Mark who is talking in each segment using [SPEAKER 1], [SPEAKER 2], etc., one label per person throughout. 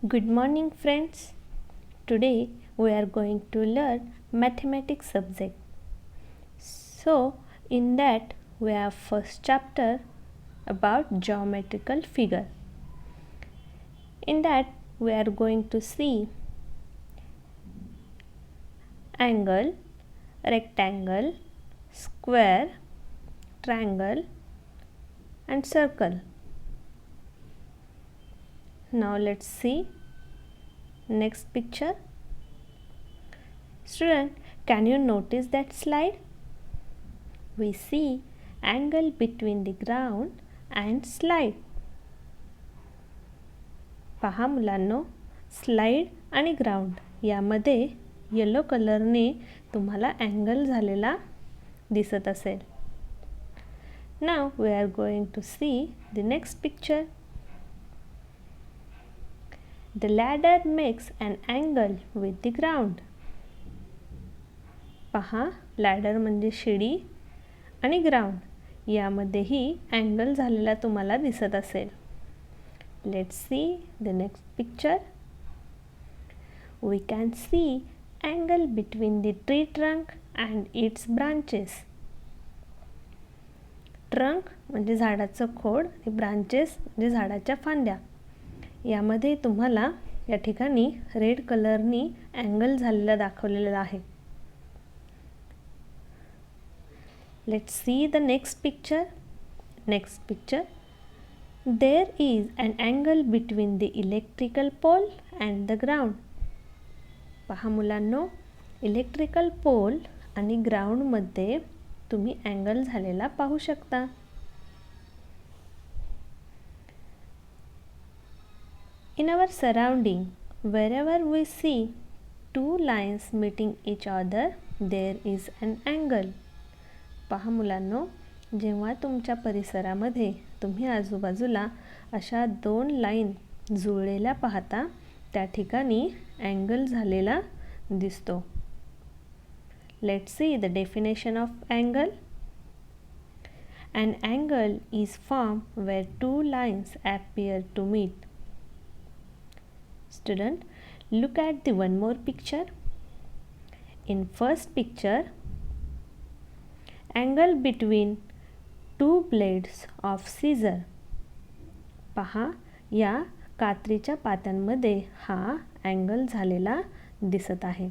[SPEAKER 1] Good morning friends. Today we are going to learn mathematics subject. So in that we have first chapter about geometrical figure. In that we are going to see angle, rectangle, square, triangle and circle. Now let's see next picture. Student, can you notice that slide? We see angle between the ground and slide. पहा मुलांनो, slide आणि ground यामध्ये yellow कलरने तुम्हाला angle झालेला दिसत असेल. Now we are going to see the next picture. The ladder makes an angle with the ground. पहा, ladder म्हणजे शिडी आणि ग्राउंड यामध्येही अँगल झालेला तुम्हाला दिसत असेल. Let's see the next picture. We can see angle between the tree trunk and its branches. Trunk म्हणजे झाडाचं खोड आणि ब्रांचेस म्हणजे झाडाच्या फांद्या यामध्ये तुम्हाला या ठिकाणी रेड कलरनी अँगल झालेला दाखवलेला आहे. Let's see the next picture. Next picture. There is an angle between the electrical pole and the ground. पहा मुलांनो, इलेक्ट्रिकल पोल आणि ग्राउंड मध्ये तुम्ही अँगल झालेला पाहू शकता. In our surrounding, wherever we see two lines meeting each other, there is an angle. पहा मुलांनो, जेव्हा तुमच्या परिसरामध्ये तुम्ही आजूबाजूला अशा दोन लाईन जुळलेल्या पाहता त्या ठिकाणी अँगल झालेला दिसतो. Let's see the definition of angle. An angle is formed where two lines appear to meet. Student, look at the one more picture. In first picture, angle between two blades of scissor. पहा, या कात्रीच्या पात्यांमध्ये हा angle झालेला दिसत आहे.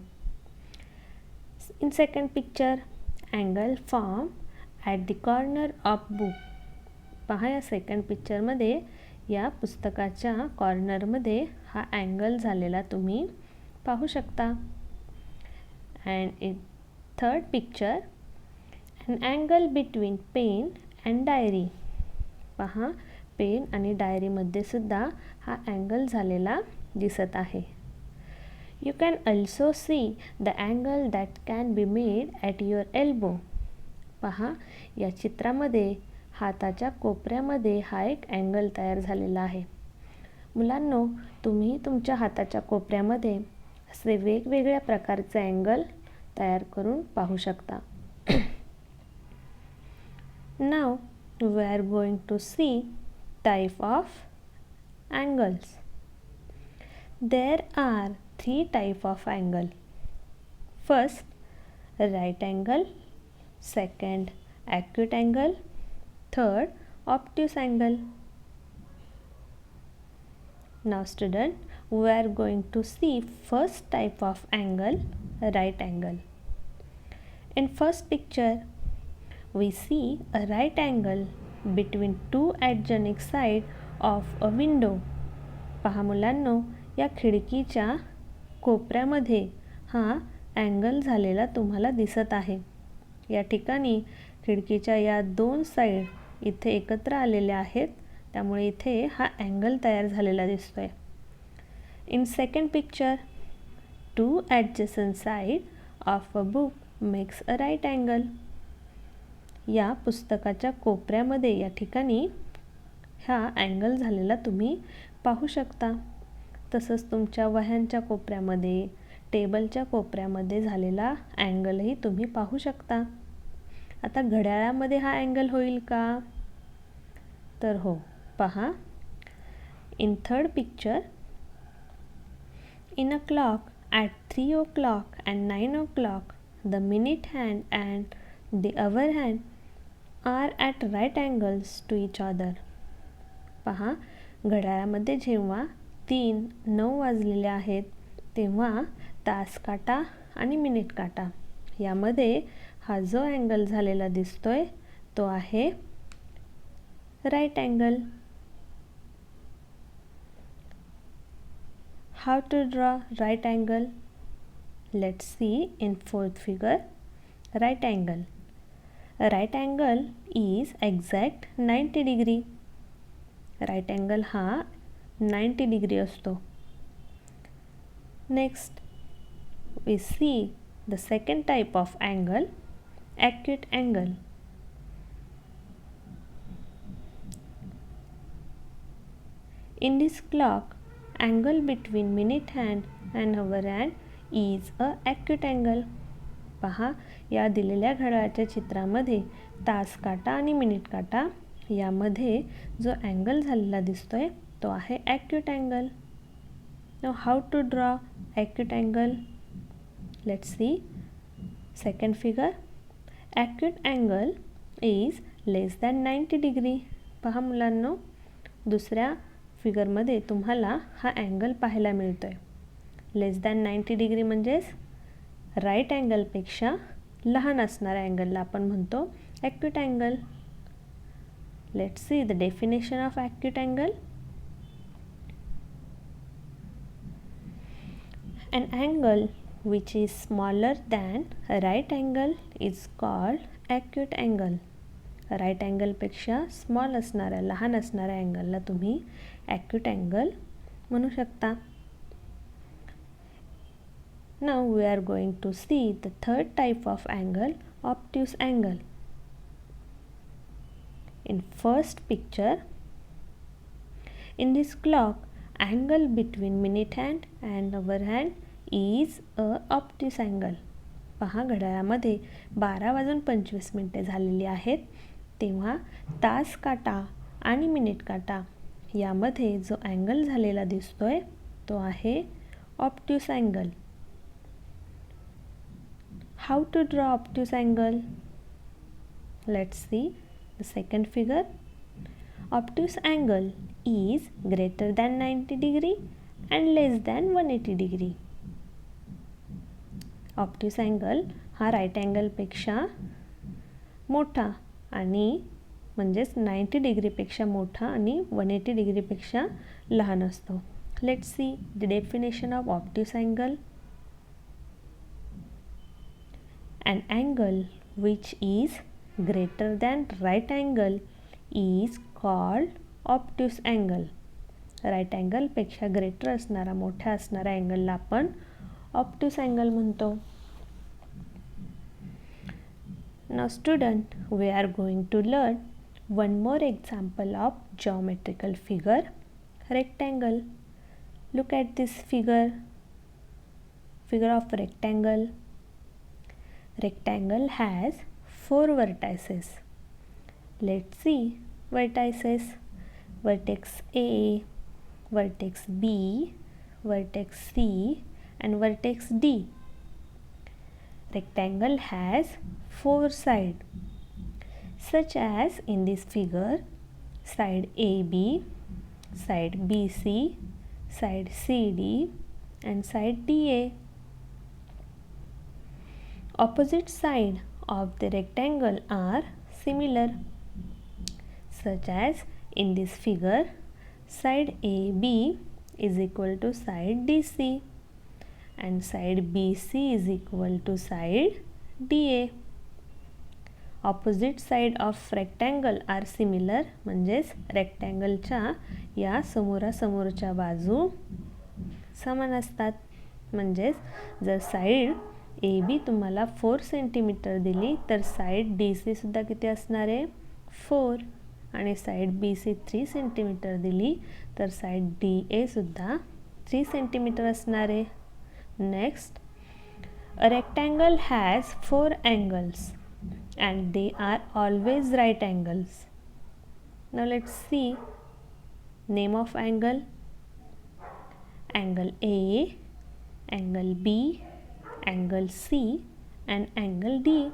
[SPEAKER 1] In second picture, angle formed at the corner of book. पहा, या second पिक्चरमध्ये या पुस्तकाच्या कॉर्नरमध्ये हा अँगल झालेला तुम्ही पाहू शकता. And in third picture, an angle between pen and diary. पहा, पेन आणि डायरीमध्ये सुद्धा हा अँगल झालेला दिसत आहे. You can also see the angle that can be made at your elbow. पहा, या चित्रामध्ये हाताच्या कोपऱ्यामध्ये हा एक अँगल तयार झालेला आहे. मुलांनो, तुम्ही तुमच्या हाताच्या कोपऱ्यामध्ये असे वेगवेगळ्या प्रकारचे अँगल तयार करून पाहू शकता. Now we are going to see type of angles. There are three type of angle. First, right angle. Second, acute angle. Third, obtuse angle. Now student, we are going to see first type of angle, right angle. In first picture, we see a right angle between two adjoining sides of a window. पहा मुलांनो, या खिडकीच्या कोपऱ्यामध्ये हा angle झालेला तुम्हाला दिसत आहे. या ठिकाणी खिडकीच्या या दोन साइड इथे एकत्र आलेल्या आहेत, त्यामुळे इथे हा अँगल तयार झालेला दिसतोय. In second picture, two adjacent side of a book makes a right angle. या पुस्तकाच्या कोपऱ्यामध्ये या ठिकाणी हा अँगल झालेला तुम्ही पाहू शकता. तसंच तुमच्या वह्यांच्या कोपऱ्यामध्ये, टेबलच्या कोपऱ्यामध्ये झालेला अँगलही तुम्ही पाहू शकता. आता घड्याळामध्ये हा अँगल होईल का? तर हो, पहा. In third picture, In a clock at 3 o'clock and 9 o'clock, the minute hand and the hour hand are at right angles to each other. पहा, घड्याळामध्ये जेव्हा 3:09 वाजलेले आहेत तेव्हा तास काटा आणि मिनिट काटा यामध्ये हा जो अँगल झालेला दिसतोय तो आहे right angle. How to draw right angle? Let's see in fourth figure. Right angle. A right angle is exact 90 degree. Right angle हा 90 degree असतो. Next, we see the second type of angle, acute angle. In this clock, angle between minute hand and hour hand is a acute angle. पहा, या दिलेल्या घड्याळाच्या चित्रामध्ये तास काटा आणि minute काटा यामध्ये जो अँगल झालेला दिसतोय तो आहे acute angle. Now how to draw acute angle? Let's see second figure. Acute angle is less than 90 degree. पहा मुलांनो, दुसऱ्या फिगरमध्ये तुम्हाला हा अँगल पाहायला मिळतोय. लेस दॅन 90 डिग्री म्हणजेच राईट अँगलपेक्षा लहान असणाऱ्या अँगलला आपण म्हणतो acute angle. Let's see the definition of acute angle. An angle which is smaller than a right angle is called acute angle. Right अँगलपेक्षा स्मॉल असणाऱ्या लहान असणाऱ्या अँगलला तुम्ही ॲक्यूट अँगल म्हणू शकता. Now we are going to see the third type of angle, obtuse angle. In first picture, in this clock, angle between minute hand and hour hand is a obtuse angle. पहा, घड्याळामध्ये 12:25 झालेली आहेत तेव्हा तास काटा आणि minute काटा यामध्ये जो angle झालेला दिसतोय तो आहे obtuse angle. How to draw obtuse angle? Let's see the second figure. Obtuse angle is greater than 90 degree and less than 180 degree. Obtuse angle हा राईट अँगलपेक्षा मोठा आणि म्हणजेच 90 डिग्रीपेक्षा मोठा आणि 180 डिग्रीपेक्षा लहान असतो. Let's see the definition of obtuse angle. An angle which is greater than right angle is called obtuse angle. Right अँगलपेक्षा ग्रेटर असणारा मोठा असणाऱ्या अँगलला आपण ऑब्ट्यूस अँगल म्हणतो. Now student, we are going to learn one more example of geometrical figure, rectangle. Look at this figure of rectangle. Rectangle has 4 vertices. Let's see vertices. Vertex A, vertex B, vertex C and vertex D. Rectangle has 4 sides, such as in this figure, side AB, side BC, side CD and side DA. Opposite side of the rectangle are similar, such as in this figure, side AB is equal to side DC and side BC is equal to side DA. Opposite side of rectangle are similar म्हणजेच रेक्टँगलच्या या समोरासमोरच्या बाजू समान असतात. म्हणजेच जर side A B तुम्हाला 4 centimetre दिली तर साईड डी सी सुद्धा किती असणार आहे 4 आणि साईड बी सी 3 सेंटीमीटर दिली तर साईड डी ए सुद्धा 3 सेंटीमीटर असणार आहे. Next, a rectangle has 4 angles and they are always right angles. Now let's see name of angle. Angle A, angle B, angle C and angle D.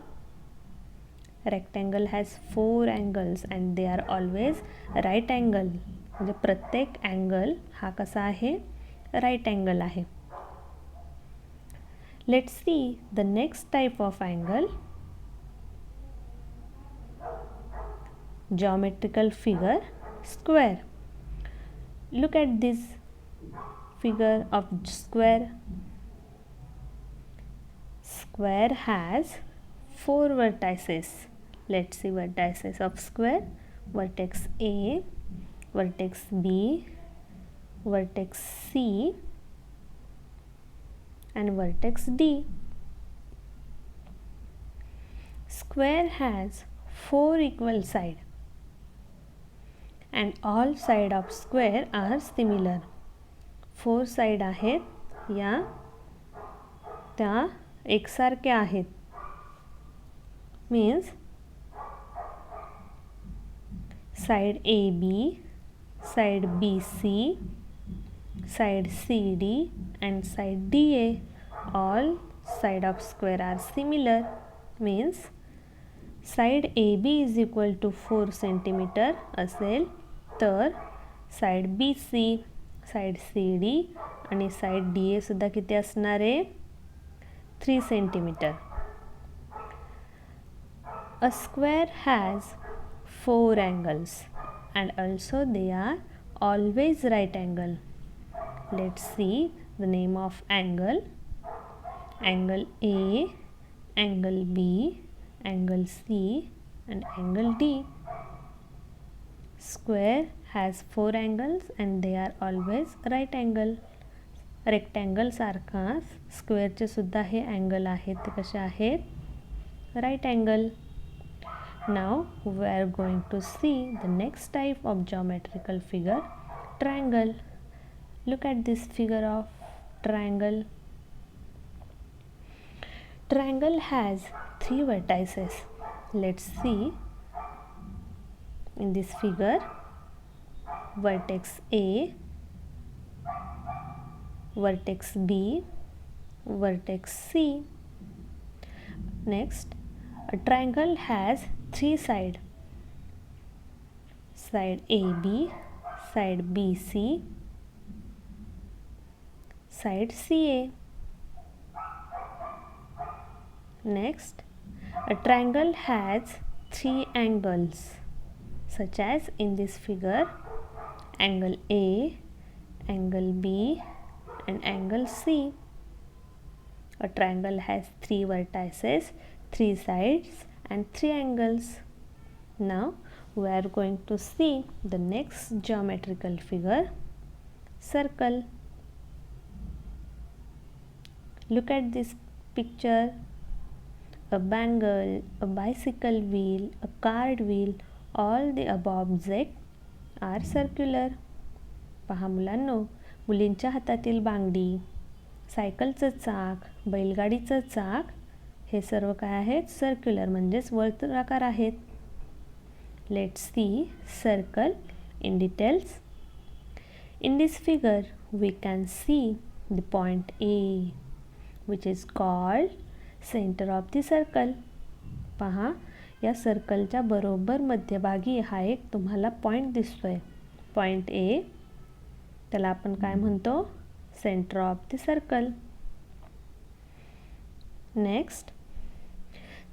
[SPEAKER 1] Rectangle has 4 angles and they are always right angle. म्हणजे प्रत्येक angle हा कसा आहे, right angle आहे. Let's see the next type of angle. Geometrical figure square. Look at this figure of square. Square has 4 vertices. Let's see vertices of square. Vertex A, vertex B, vertex C and vertex D. Square has 4 equal sides and all sides of square are similar. 4 sides आहेत या त्या एकसारख्या आहेत. Means side AB, side BC, side CD and side DA, all side of square are similar. Means side AB is equal to 4 cm असेल तर side BC, side CD आणि side DA सुद्धा किती असणार आहे, 3 cm. A square has 4 angles and also they are always right angle. Let's see the name of angle. Angle A, angle B, angle C and angle D. Square has 4 angles and they are always right angle. Rectangle सारखा square चे सुद्धा हे angle आहेत ते कसे आहेत, right angle. Now we are going to see the next type of geometrical figure, triangle. Look at this figure of triangle. Triangle has 3 vertices. Let's see in this figure. Vertex A, vertex B, vertex C. Next, a triangle has 3 sides. Side AB, side BC, side CA. Next, a triangle has 3 angles such as in this figure, angle A, angle B and angle C. A triangle has 3 vertices, 3 sides and 3 angles. Now we are going to see the next geometrical figure, circle. Look at this picture. A bangle, a bicycle wheel, a cart wheel, all the above objects are circular. पहा मुलांनो, मुलींच्या हातातील बांगडी, सायकलचं चाक, बैलगाडीचं चाक हे सर्व काय आहेत, circular म्हणजेच वर्तुळाकार आहेत. Let's see circle in details. In this figure we can see the point A which is called center of the circle. पहा या सर्कलच्या बरोबर मध्यभागी हा एक तुम्हाला पॉइंट दिसतोय, पॉइंट A. त्याला आपण काय म्हणतो, centre of the circle. Next,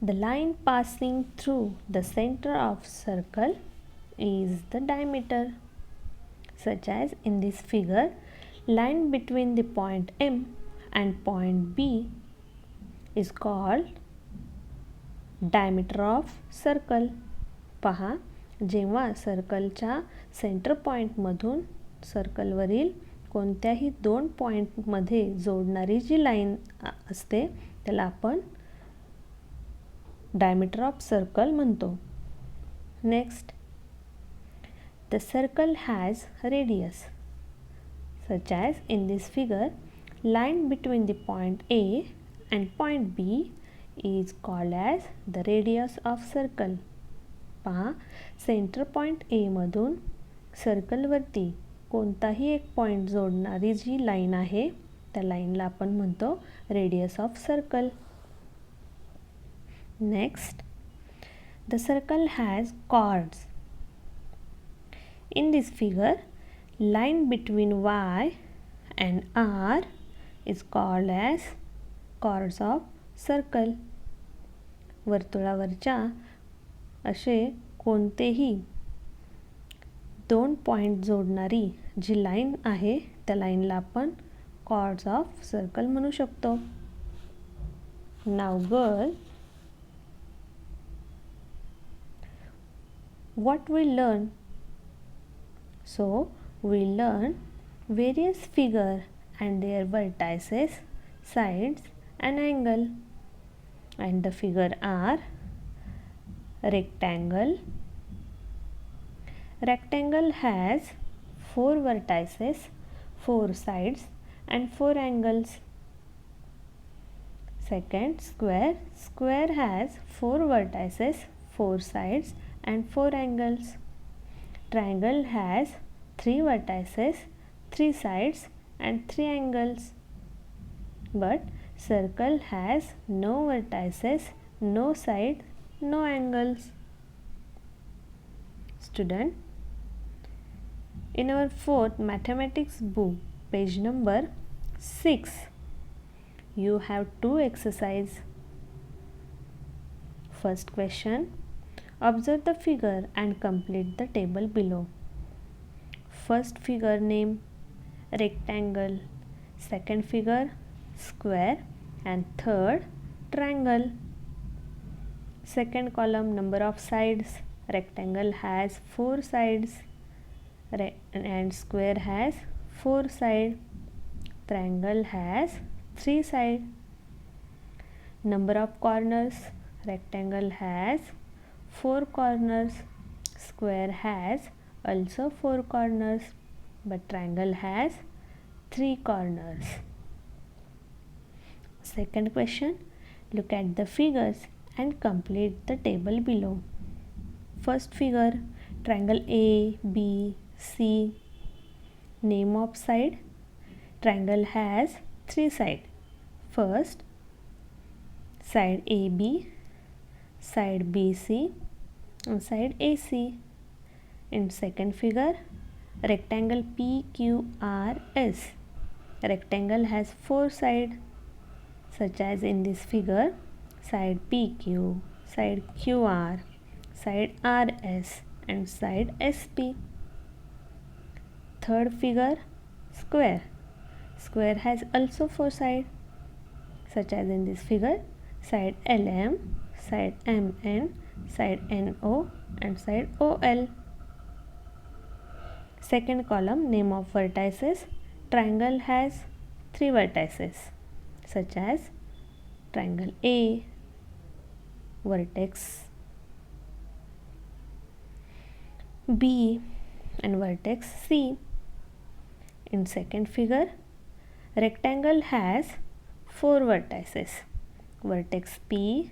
[SPEAKER 1] the line passing through the center of circle is the diameter. Such as in this figure, line between the point M and point B is called diameter of circle. पहा, जेव्हा सर्कलच्या centre पॉइंटमधून सर्कलवरील कोणत्याही 2 पॉइंटमध्ये जोडणारी जी line असते त्याला आपण diameter of circle म्हणतो. Next, the circle has radius. Such as in this figure, line between the point A and point B is called as the radius of circle. पहा, centre point A मधून सर्कलवरती कोणताही एक point जोडणारी जी line आहे त्या लाईनला आपण म्हणतो radius of circle. Next, the circle has chords. In this figure, line between Y and R is called as chords of circle. वर्तुळावरच्या असे कोणतेही 2 पॉइंट जोडणारी जी लाईन आहे त्या लाईनला आपण chords of circle म्हणू शकतो. Now girl, what we learn? So we learn various figure and their vertices, sides and angle. And the figure are rectangle. Rectangle has 4 vertices, 4 sides and 4 angles. Second, square. Square has 4 vertices, 4 sides and 4 angles. Triangle has 3 vertices, 3 sides and 3 angles. But circle has no vertices, no side, no angles. Student, in our 4th mathematics book, page number 6, you have 2 exercise. First question, observe the figure and complete the table below. First figure name rectangle, second figure square and third triangle. Second column number of sides. Rectangle has 4 sides and square has 4 sides. Triangle has 3 sides. Number of corners. Rectangle has 4 corners. Square has also 4 corners, but triangle has 3 corners. Second question, look at the figures and complete the table below. First figure, triangle A, B, C. Name of side. Triangle has 3 sides. First, side AB, side BC and side AC. In second figure, rectangle PQRS. Rectangle has 4 sides, such as in this figure, side PQ, side QR, side RS and side SP. Third figure, square. Square has also 4 sides, such as in this figure, side LM, side MN, side NO and side OL. Second column, name of vertices. Triangle has 3 vertices, such as triangle A, vertex B and vertex C. In second figure, rectangle has 4 vertices, vertex P,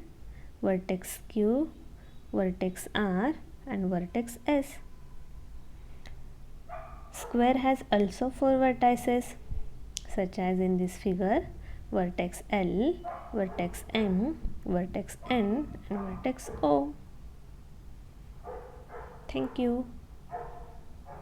[SPEAKER 1] vertex Q, vertex R and vertex S. Square has also 4 vertices, such as in this figure, vertex L, vertex M, vertex N and vertex O. Thank you.